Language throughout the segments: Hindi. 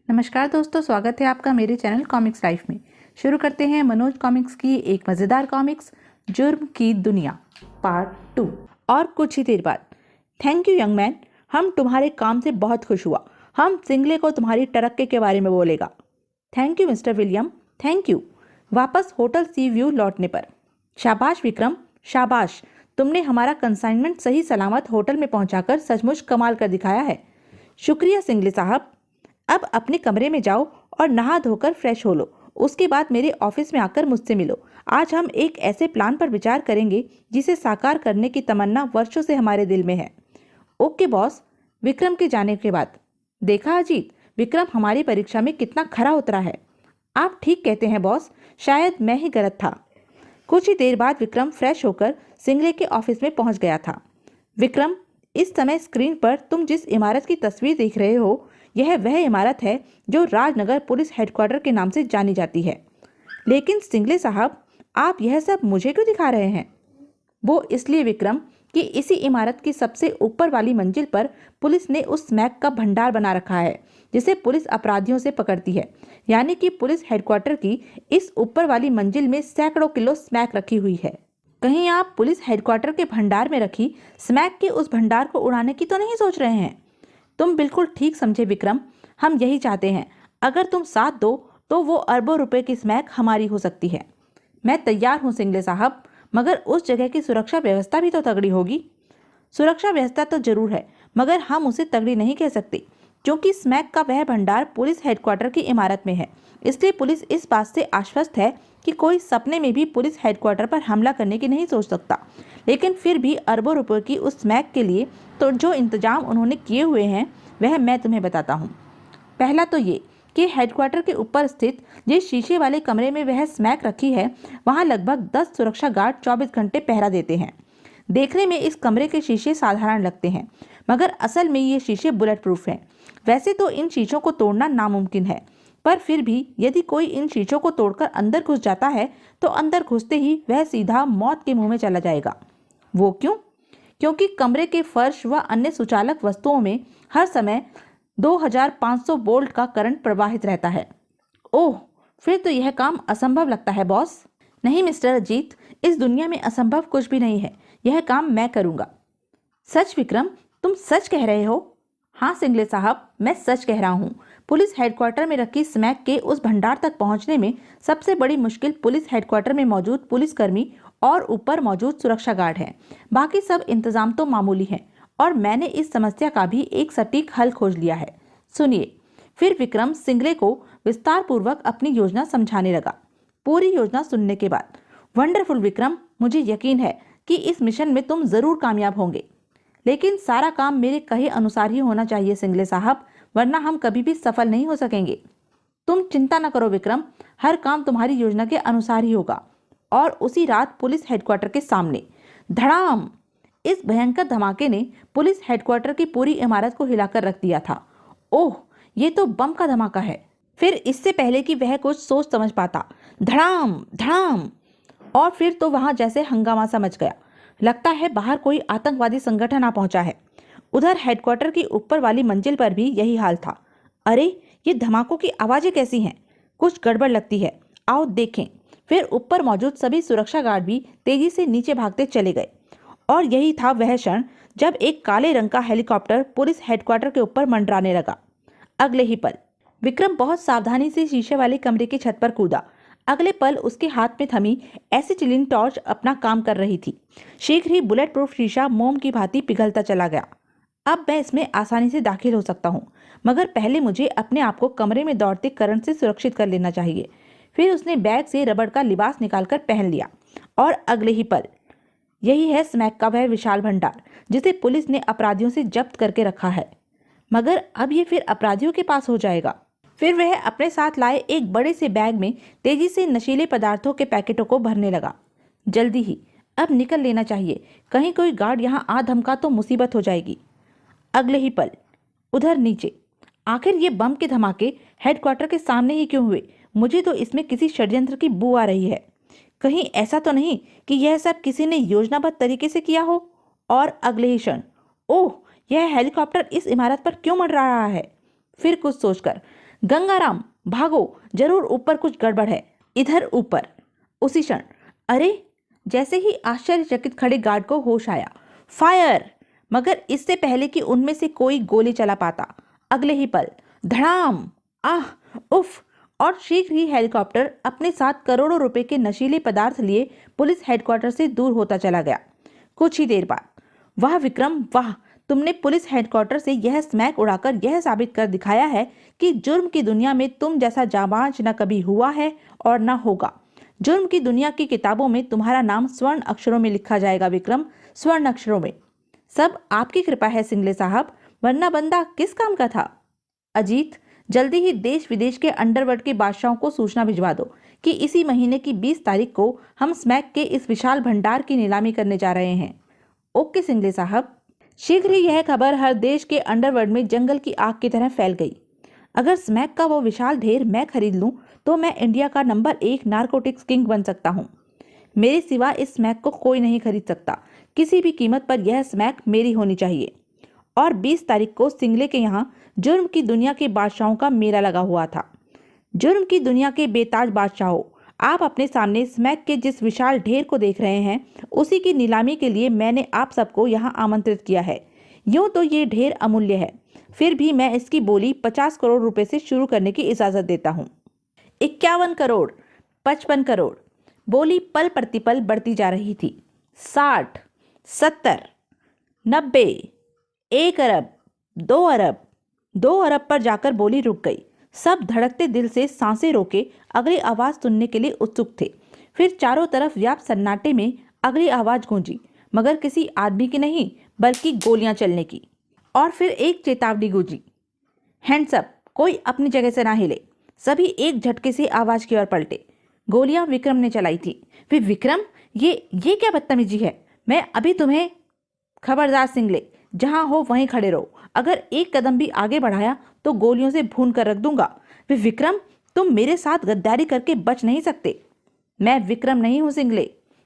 नमस्कार दोस्तों, स्वागत है आपका मेरे चैनल कॉमिक्स लाइफ में। शुरू करते हैं मनोज कॉमिक्स की एक मज़ेदार कॉमिक्स जुर्म की दुनिया पार्ट 2। और कुछ ही देर बाद, थैंक यू यंग मैन, हम तुम्हारे काम से बहुत खुश हुआ। हम सिंगले को तुम्हारी तरक्की के बारे में बोलेगा। Thank you mister William, thank you. वापस होटल सी व्यू लौटने पर, शाबाश विक्रम, शाबाश, तुमने हमारा कंसाइनमेंट सही सलामत होटल में पहुंचाकर सचमुच कमाल कर दिखाया है। शुक्रिया सिंगले साहब। अब अपने कमरे में जाओ और नहा धोकर फ्रेश हो लो। उसके बाद मेरे ऑफिस में आकर मुझसे मिलो। आज हम एक ऐसे प्लान पर विचार करेंगे जिसे साकार करने की तमन्ना वर्षों से हमारे दिल में है। Okay boss. विक्रम के जाने के बाद, देखा अजीत, विक्रम हमारी परीक्षा में कितना खरा उतरा है। आप ठीक कहते हैं बॉस, शायद मैं ही गलत था। कुछ ही देर बाद विक्रम फ्रेश होकर सिंगले के ऑफिस में पहुंच गया था। विक्रम, इस समय स्क्रीन पर तुम जिस इमारत की तस्वीर देख रहे हो, यह वह इमारत है जो राजनगर पुलिस हेडक्वार्टर के नाम से जानी जाती है। लेकिन सिंगले साहब, आप यह सब मुझे क्यों दिखा रहे हैं? वो इसलिए विक्रम कि इसी इमारत की सबसे ऊपर वाली मंजिल पर पुलिस ने उस स्मैक का भंडार बना रखा है जिसे पुलिस अपराधियों से पकड़ती है। यानी कि पुलिस हेडक्वार्टर की इस ऊपर वाली मंजिल में सैकड़ों किलो स्मैक रखी हुई है। कहीं आप पुलिस हेडक्वार्टर के भंडार में रखी स्मैक के उस भंडार को उड़ाने की तो नहीं सोच रहे हैं? तुम बिल्कुल ठीक समझे विक्रम, हम यही चाहते हैं। अगर तुम साथ दो तो वो अरबों रुपए की स्मैक हमारी हो सकती है। मैं तैयार हूँ सिंगले साहब, मगर उस जगह की सुरक्षा व्यवस्था भी तो तगड़ी होगी। सुरक्षा व्यवस्था तो जरूर है, मगर हम उसे तगड़ी नहीं कह सकते क्योंकि स्मैक का वह भंडार पुलिस हेडक्वार्टर की इमारत में है। इसलिए पुलिस इस बात से आश्वस्त है कि कोई सपने में भी पुलिस हेडक्वार्टर पर हमला करने की नहीं सोच सकता। लेकिन फिर भी अरबों रुपए की उस स्मैक के लिए तो जो इंतजाम उन्होंने किए हुए हैं वह मैं तुम्हें बताता हूँ। पहला तो ये कि हेडक्वार्टर के ऊपर स्थित जिस शीशे वाले कमरे में वह स्मैक रखी है, वहाँ लगभग 10 सुरक्षा गार्ड 24 घंटे पहरा देते हैं। देखने में इस कमरे के शीशे साधारण लगते हैं, मगर असल में ये शीशे बुलेट प्रूफ हैं। वैसे तो इन शीशों को तोड़ना नामुमकिन है, पर फिर भी यदि कोई इन शीशों को तोड़कर अंदर घुस जाता है तो अंदर घुसते ही वह सीधा मौत के मुंह में चला जाएगा। वो क्यों? क्योंकि कमरे के फर्श व अन्य सुचालक वस्तुओं में हर समय 2500 वोल्ट का करंट प्रवाहित रहता है। ओह, फिर तो यह काम असंभव लगता है बॉस। नहीं मिस्टर अजीत, इस दुनिया में असंभव कुछ भी नहीं है। यह काम मैं करूंगा। सच विक्रम, तुम सच कह रहे हो? हाँ सिंगले साहब, मैं सच कह रहा हूँ। पुलिस हेडक्वार्टर में रखी स्मैक के उस भंडार तक पहुंचने में सबसे बड़ी मुश्किल पुलिस हेडक्वार्टर में मौजूद पुलिसकर्मी और ऊपर मौजूद सुरक्षा गार्ड है। बाकी सब इंतजाम तो मामूली है और मैंने इस समस्या का भी एक सटीक हल खोज लिया है। सुनिए। फिर विक्रम सिंगले को विस्तार पूर्वक अपनी योजना समझाने लगा। पूरी योजना सुनने के बाद, वंडरफुल विक्रम, मुझे यकीन है कि इस मिशन में तुम जरूर कामयाब होंगे। लेकिन सारा काम मेरे कहे अनुसार ही होना चाहिए सिंगले साहब, वरना हम कभी भी सफल नहीं हो सकेंगे। तुम चिंता न करो विक्रम, हर काम तुम्हारी योजना के अनुसार ही होगा। और उसी रात पुलिस हेडक्वार्टर के सामने धड़ाम, इस भयंकर धमाके ने पुलिस हेडक्वार्टर की पूरी इमारत को हिलाकर रख दिया था। ओह, ये तो बम का धमाका है। फिर इससे पहले कि वह कुछ सोच समझ पाता, धड़ाम धड़ाम, और फिर तो वहां जैसे हंगामा सा मच गया। लगता है बाहर कोई आतंकवादी संगठन आ पहुंचा है। उधर हेडक्वार्टर की ऊपर वाली मंजिल पर भी यही हाल था। अरे, ये धमाकों की आवाजें कैसी हैं? कुछ गड़बड़ लगती है, आओ देखें। फिर ऊपर मौजूद सभी सुरक्षा गार्ड भी तेजी से नीचे भागते चले गए। और यही था वह क्षण जब एक काले रंग का हेलीकॉप्टर पुलिस हेडक्वार्टर के ऊपर मंडराने लगा। अगले ही पल विक्रम बहुत सावधानी से शीशे वाले कमरे की छत पर कूदा। अगले पल उसके हाथ में थमी एसिटिलीन टॉर्च अपना काम कर रही थी। शीघ्र ही बुलेट प्रूफ शीशा मोम की भांति पिघलता चला गया। अब मैं इसमें आसानी से दाखिल हो सकता हूँ, मगर पहले मुझे अपने आप को कमरे में दौड़ते करंट से सुरक्षित कर लेना चाहिए। फिर उसने बैग से रबड़ का लिबास निकालकर पहन लिया। और अगले ही पल, यही है स्मैक का वह विशाल भंडार जिसे पुलिस ने अपराधियों से जब्त करके रखा है। मगर अब ये फिर अपराधियों के पास हो जाएगा। फिर वह अपने साथ लाए एक बड़े से बैग में तेजी से नशीले पदार्थों के पैकेटों को भरने लगा। जल्दी ही, अब निकल लेना चाहिए, कहीं कोई गार्ड यहाँ आ धमका तो मुसीबत हो जाएगी। अगले ही पल उधर नीचे, आखिर ये बम के धमाके हेडक्वार्टर के सामने ही क्यों हुए? मुझे तो इसमें किसी षड्यंत्र की बू आ रही है। कहीं ऐसा तो नहीं कि यह सब किसी ने योजनाबद्ध तरीके से किया हो? और अगले ही क्षण, ओह, यह हेलीकॉप्टर इस इमारत पर क्यों मंडरा रहा है? फिर कुछ सोचकर गंगाराम भागो, जरूर ऊपर कुछ गड़बड़ है। इधर ऊपर। उसी क्षण अरे, जैसे ही आश्चर्यचकित खड़े गार्ड को होश आया, फायर! मगर इससे पहले कि उनमें से कोई गोली चला पाता, अगले ही पल धड़ाम! आह! उफ! और शीघ्र ही हेलीकॉप्टर अपने साथ करोड़ों रुपए के नशीले पदार्थ लिए पुलिस हेडक्वार्टर से दूर होता चला गया। कुछ ही देर बाद, वाह विक्रम वाह, तुमने पुलिस हेडक्वार्टर से यह स्मैक उड़ाकर यह साबित कर दिखाया है कि जुर्म की दुनिया में तुम जैसा जाबाज न कभी हुआ है और न होगा। जुर्म की दुनिया की किताबों में तुम्हारा नाम स्वर्ण अक्षरों में लिखा जाएगा विक्रम, स्वर्ण अक्षरों में। सब आपकी कृपा है सिंगले साहब, वरना बंदा किस काम का था। अजीत, जल्दी ही देश विदेश के अंडरवर्ल्ड के बादशाहों को सूचना भिजवा दो कि इसी महीने की 20 तारीख को हम स्मैक के इस विशाल भंडार की नीलामी करने जा रहे हैं। ओके सिंगले साहब। शीघ्र ही यह खबर हर देश के अंडरवर्ल्ड में जंगल की आग की तरह फैल गई। अगर स्मैक का वो विशाल ढेर मैं खरीद लूं तो मैं इंडिया का नंबर 1 नारकोटिक्स किंग बन सकता हूं। मेरे सिवा इस स्मैक को कोई नहीं खरीद सकता। किसी भी कीमत पर यह स्मैक मेरी होनी चाहिए। और 20 तारीख को सिंगले के यहाँ जुर्म की दुनिया के बादशाहों का मेला लगा हुआ था। जुर्म की दुनिया के बेताज बादशाहों, आप अपने सामने स्मैक के जिस विशाल ढेर को देख रहे हैं, उसी की नीलामी के लिए मैंने आप सबको यहाँ आमंत्रित किया है। यूं तो ये ढेर अमूल्य है, फिर भी मैं इसकी बोली 50 करोड़ रुपए से शुरू करने की इजाजत देता हूँ। 51 करोड़, 55 करोड़, बोली पल प्रतिपल बढ़ती जा रही थी। 60, 70, 90, 1 अरब, 2 अरब, 2 अरब पर जाकर बोली रुक गई। सब धड़कते दिल से सांसें रोके अगली आवाज सुनने के लिए उत्सुक थे। फिर चारों तरफ व्याप्त सन्नाटे में अगली आवाज गूंजी, मगर किसी आदमी की नहीं बल्कि गोलियां चलने की। और फिर एक चेतावनी गूंजी, हैंड्स अप, कोई अपनी जगह से ना हिले। सभी एक झटके से आवाज की ओर पलटे। गोलियां विक्रम ने चलाई थी। फिर विक्रम, ये क्या बदतमीजी है? मैं अभी तुम्हें खबरदार सिंगले, जहां हो वहीं खड़े रहो। अगर एक कदम भी आगे बढ़ाया तो गोलियों से भून कर रख दूंगा। वे विक्रम, तुम मेरे साथ गद्दारी करके बच नहीं सकते। मैं विक्रम नहीं हूं सिंगले।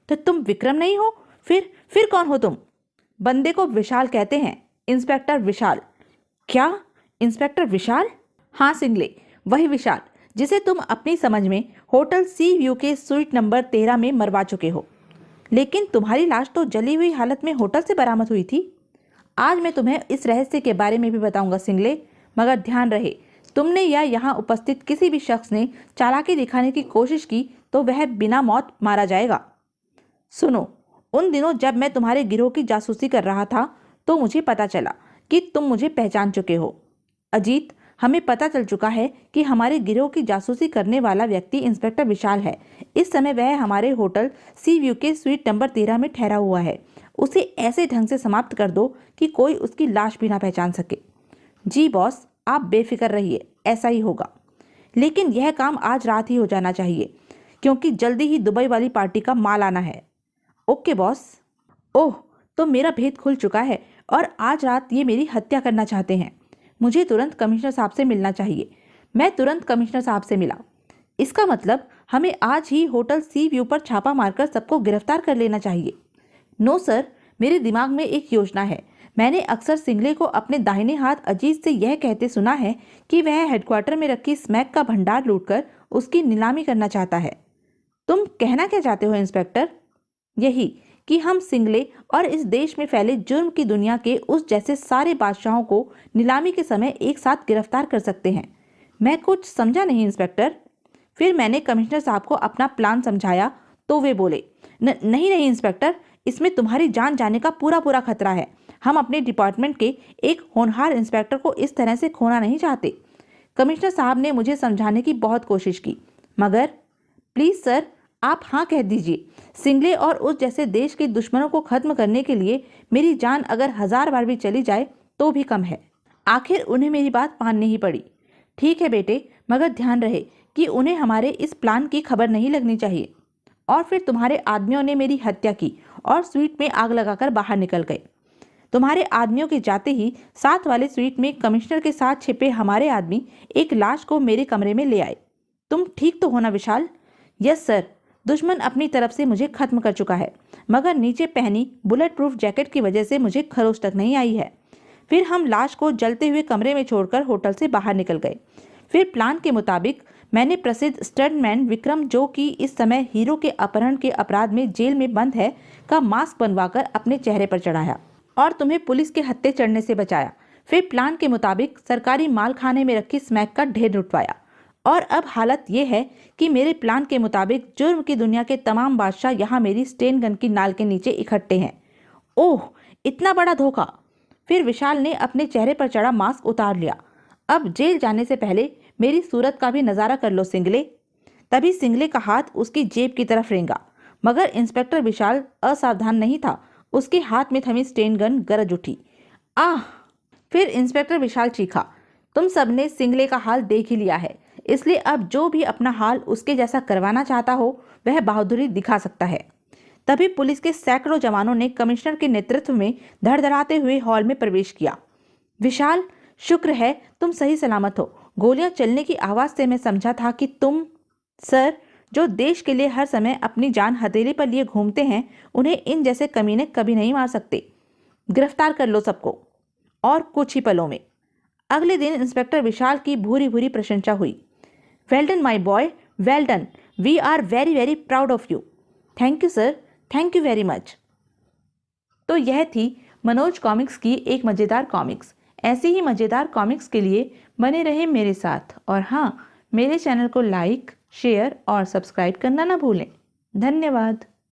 तो तुम विक्रम नहीं हो? फिर कौन हो तुम? बंदे को विशाल कहते हैं, इंस्पेक्टर विशाल। क्या? इंस्पेक्टर विशाल? हाँ सिंगले, वही विशाल जिसे तुम अपनी समझ में होटल सी व्यू के स्वीट नंबर 13 में मरवा चुके हो। लेकिन तुम्हारी लाश तो जली हुई हालत में होटल से बरामद हुई थी। आज मैं तुम्हें इस रहस्य के बारे में भी बताऊंगा सिंगले, मगर ध्यान रहे, तुमने या यहाँ उपस्थित किसी भी शख्स ने चालाकी दिखाने की कोशिश की तो वह बिना मौत मारा जाएगा। सुनो, उन दिनों जब मैं तुम्हारे गिरोह की जासूसी कर रहा था तो मुझे पता चला कि तुम मुझे पहचान चुके हो। अजीत, हमें पता चल चुका है कि हमारे गिरोह की जासूसी करने वाला व्यक्ति इंस्पेक्टर विशाल है। इस समय वह हमारे होटल सी व्यू के स्वीट नंबर 13 में ठहरा हुआ है। उसे ऐसे ढंग से समाप्त कर दो कि कोई उसकी लाश भी ना पहचान सके। जी बॉस, आप बेफिक्र रहिए, ऐसा ही होगा। लेकिन यह काम आज रात ही हो जाना चाहिए, क्योंकि जल्दी ही दुबई वाली पार्टी का माल आना है। Okay boss. ओह, तो मेरा भेद खुल चुका है और आज रात ये मेरी हत्या करना चाहते हैं। मुझे तुरंत कमिश्नर साहब से मिलना चाहिए। मैं तुरंत कमिश्नर साहब से मिला। इसका मतलब हमें आज ही होटल सी व्यू पर छापा मारकर सबको गिरफ्तार कर लेना चाहिए। नो सर, मेरे दिमाग में एक योजना है। मैंने अक्सर सिंगले को अपने दाहिने हाथ अजीत से यह कहते सुना है कि वह हेडक्वार्टर में रखी स्मैक का भंडार लूटकर उसकी नीलामी करना चाहता है। तुम कहना क्या चाहते हो इंस्पेक्टर? यही कि हम सिंगले और इस देश में फैले जुर्म की दुनिया के उस जैसे सारे बादशाहों को नीलामी के समय एक साथ गिरफ्तार कर सकते हैं। मैं कुछ समझा नहीं इंस्पेक्टर। फिर मैंने कमिश्नर साहब को अपना प्लान समझाया तो वे बोले, नहीं इंस्पेक्टर, इसमें तुम्हारी जान जाने का पूरा खतरा है। हम अपने डिपार्टमेंट के एक होनहार इंस्पेक्टर को इस तरह से खोना नहीं चाहते। कमिश्नर साहब ने मुझे समझाने की बहुत कोशिश की, मगर प्लीज सर, आप हाँ कह दीजिए। सिंगले और उस जैसे देश के दुश्मनों को खत्म करने के लिए मेरी जान अगर 1000 बार भी चली जाए तो भी कम है। आखिर उन्हें मेरी बात माननी ही पड़ी। ठीक है बेटे, मगर ध्यान रहे कि उन्हें हमारे इस प्लान की खबर नहीं लगनी चाहिए। और फिर तुम्हारे आदमियों ने मेरी हत्या की और स्वीट में आग लगाकर बाहर निकल गए। तुम्हारे आदमियों के जाते ही साथ वाले स्वीट में कमिश्नर के साथ छिपे हमारे आदमी एक लाश को मेरे कमरे में ले आए। तुम ठीक तो हो ना विशाल? Yes sir. दुश्मन अपनी तरफ से मुझे खत्म कर चुका है, मगर नीचे पहनी बुलेट प्रूफ जैकेट की वजह से मुझे खरोच तक नहीं आई है। फिर हम लाश को जलते हुए कमरे में छोड़कर होटल से बाहर निकल गए। फिर प्लान के मुताबिक मैंने प्रसिद्ध स्टंटमैन विक्रम, जो कि इस समय हीरो के अपहरण के अपराध में जेल में बंद है, का मास्क बनवाकर अपने चेहरे पर चढ़ाया और तुम्हें पुलिस के हत्थे चढ़ने से बचाया। फिर प्लान के मुताबिक सरकारी माल खाने में रखी स्मैक का ढेर लुटवाया। और अब हालत यह है कि मेरे प्लान के मुताबिक जुर्म की दुनिया के तमाम बादशाह यहाँ मेरी स्टेन गन की नाल के नीचे इकट्ठे हैं। ओह, इतना बड़ा धोखा। फिर विशाल ने अपने चेहरे पर चढ़ा मास्क उतार लिया। अब जेल जाने से पहले मेरी सूरत का भी नजारा कर लो सिंगले। तभी सिंगले का हाथ उसकी जेब की तरफ रेंगा, मगर इंस्पेक्टर विशाल असावधान नहीं था। उसके हाथ में थमी स्टेन गन गरज उठी। आह! फिर इंस्पेक्टर विशाल चीखा। तुम सबने सिंगले का हाल देख ही लिया है, इसलिए अब जो भी अपना हाल उसके जैसा करवाना चाहता हो वह बहादुरी दिखा सकता है। तभी पुलिस के सैकड़ों जवानों ने कमिश्नर के नेतृत्व में धड़धड़ाते हुए हॉल में प्रवेश किया। विशाल, शुक्र है तुम सही सलामत हो। गोलियां चलने की आवाज से मैं समझा था कि तुम, सर, जो देश के लिए हर समय अपनी जान हथेली पर लिए घूमते हैं, उन्हें इन जैसे कमीने कभी नहीं मार सकते। गिरफ्तार कर लो सबको। और कुछ ही पलों में अगले दिन इंस्पेक्टर विशाल की भूरी भूरी प्रशंसा हुई। Well done my boy, well done. We are very very proud of you. Thank you sir, thank you very much. तो यह थी मनोज कॉमिक्स की एक मज़ेदार कॉमिक्स। ऐसी ही मज़ेदार कॉमिक्स के लिए बने रहे मेरे साथ, और हाँ, मेरे चैनल को लाइक, शेयर और सब्सक्राइब करना ना भूलें। धन्यवाद।